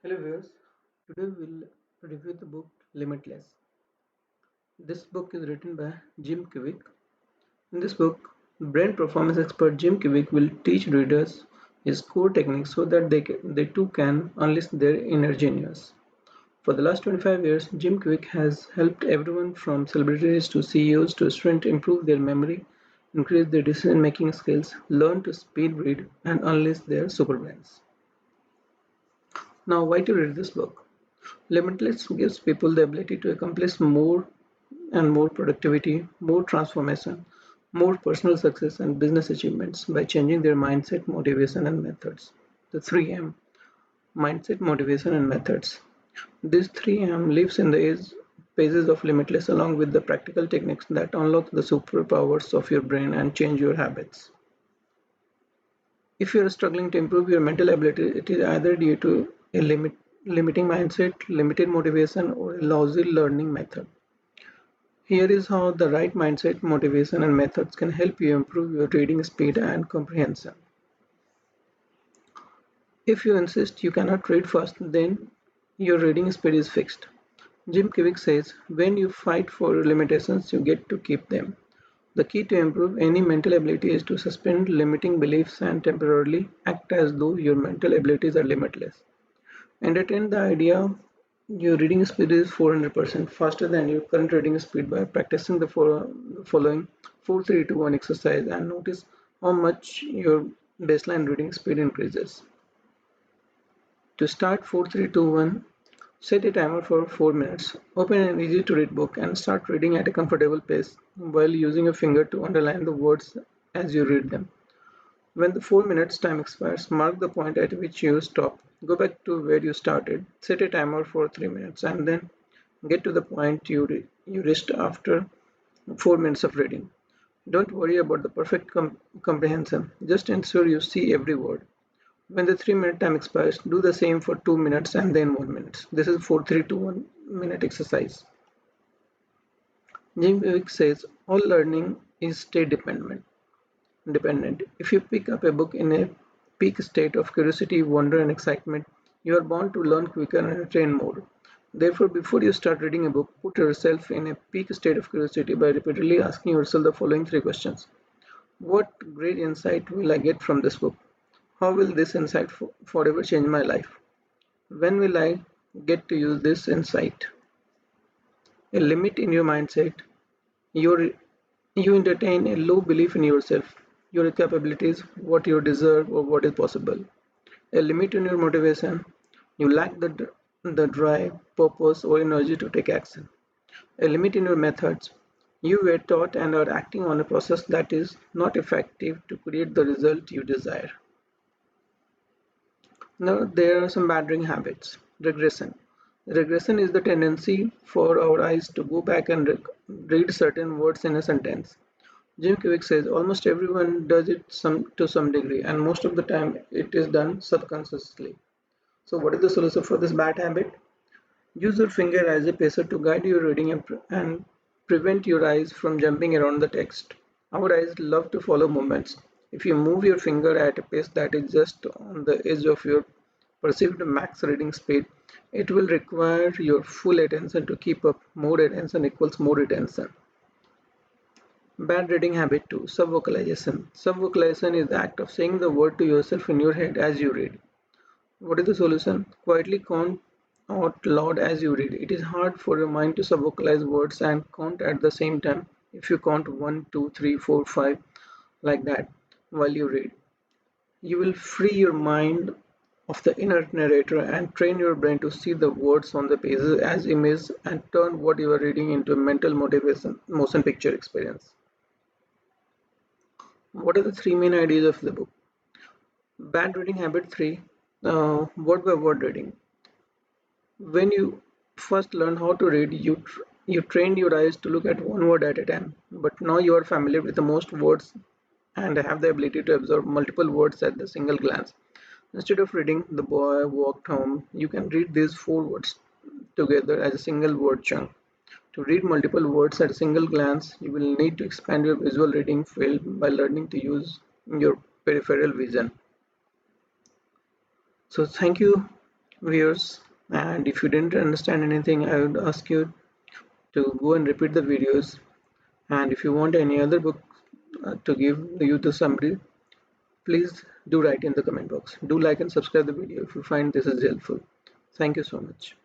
Hello viewers, today we'll review the book Limitless. This book is written by Jim Kwik. In this book, brain performance expert Jim Kwik will teach readers his core techniques so that they too can unleash their inner genius. For the last 25 years, Jim Kwik has helped everyone from celebrities to CEOs to students improve their memory, increase their decision-making skills, learn to speed read, and unleash their superbrains. Now, why to read this book? Limitless gives people the ability to accomplish more and more productivity, more transformation, more personal success and business achievements by changing their mindset, motivation, and methods. The 3M mindset, motivation, and methods. These 3M lives in the pages of Limitless along with the practical techniques that unlock the superpowers of your brain and change your habits. If you are struggling to improve your mental ability, it is either due to a limiting mindset, limited motivation, or a lousy learning method. Here is how the right mindset, motivation, and methods can help you improve your reading speed and comprehension. If you insist you cannot read fast, then your reading speed is fixed. Jim Kwik says, when you fight for your limitations, you get to keep them. The key to improve any mental ability is to suspend limiting beliefs and temporarily act as though your mental abilities are limitless. Entertain the idea your reading speed is 400% faster than your current reading speed by practicing the following 4-3-2-1 exercise and notice how much your baseline reading speed increases. To start 4-3-2-1, set a timer for 4 minutes. Open an easy to read book and start reading at a comfortable pace while using your finger to underline the words as you read them. When the 4 minutes time expires, mark the point at which you stop. Go back to where you started, set a timer for 3 minutes, and then get to the point you reached after 4 minutes of reading. Don't worry about the perfect comprehension, just ensure you see every word. When the 3 minute time expires, do the same for 2 minutes and then 1 minute. This is 4-3-2-1 minute exercise. Jim Kwik says all learning is state dependent. If you pick up a book in a peak state of curiosity, wonder, and excitement, you are bound to learn quicker and retain more. Therefore, before you start reading a book, put yourself in a peak state of curiosity by repeatedly asking yourself the following three questions. What great insight will I get from this book? How will this insight forever change my life? When will I get to use this insight? A limit in your mindset. Your You entertain a low belief in yourself, your capabilities, what you deserve, or what is possible. A limit in your motivation. You lack the drive, purpose, or energy to take action. A limit in your methods. You were taught and are acting on a process that is not effective to create the result you desire. Now, there are some bad reading habits. Regression. Regression is the tendency for our eyes to go back and read certain words in a sentence. Jim Kwik says almost everyone does it to some degree, and most of the time it is done subconsciously. So, what is the solution for this bad habit? Use your finger as a pacer to guide your reading and prevent your eyes from jumping around the text. Our eyes love to follow movements. If you move your finger at a pace that is just on the edge of your perceived max reading speed, it will require your full attention to keep up. More attention equals more retention. Bad reading habit 2. Subvocalization. Subvocalization is the act of saying the word to yourself in your head as you read. What is the solution? Quietly count out loud as you read. It is hard for your mind to subvocalize words and count at the same time. If you count 1, 2, 3, 4, 5 like that while you read, you will free your mind of the inner narrator and train your brain to see the words on the pages as images and turn what you are reading into a mental motivation motion picture experience. What are the three main ideas of the book? Bad reading habit 3, word by word reading. When you first learn how to read, you trained your eyes to look at one word at a time. But now you are familiar with the most words and have the ability to absorb multiple words at the single glance. Instead of reading "the boy walked home," you can read these four words together as a single word chunk. To read multiple words at a single glance, you will need to expand your visual reading field by learning to use your peripheral vision. So, thank you viewers. And if you didn't understand anything, I would ask you to go and repeat the videos. And if you want any other book to give you the summary, please do write in the comment box. Do like and subscribe the video if you find this is helpful. Thank you so much.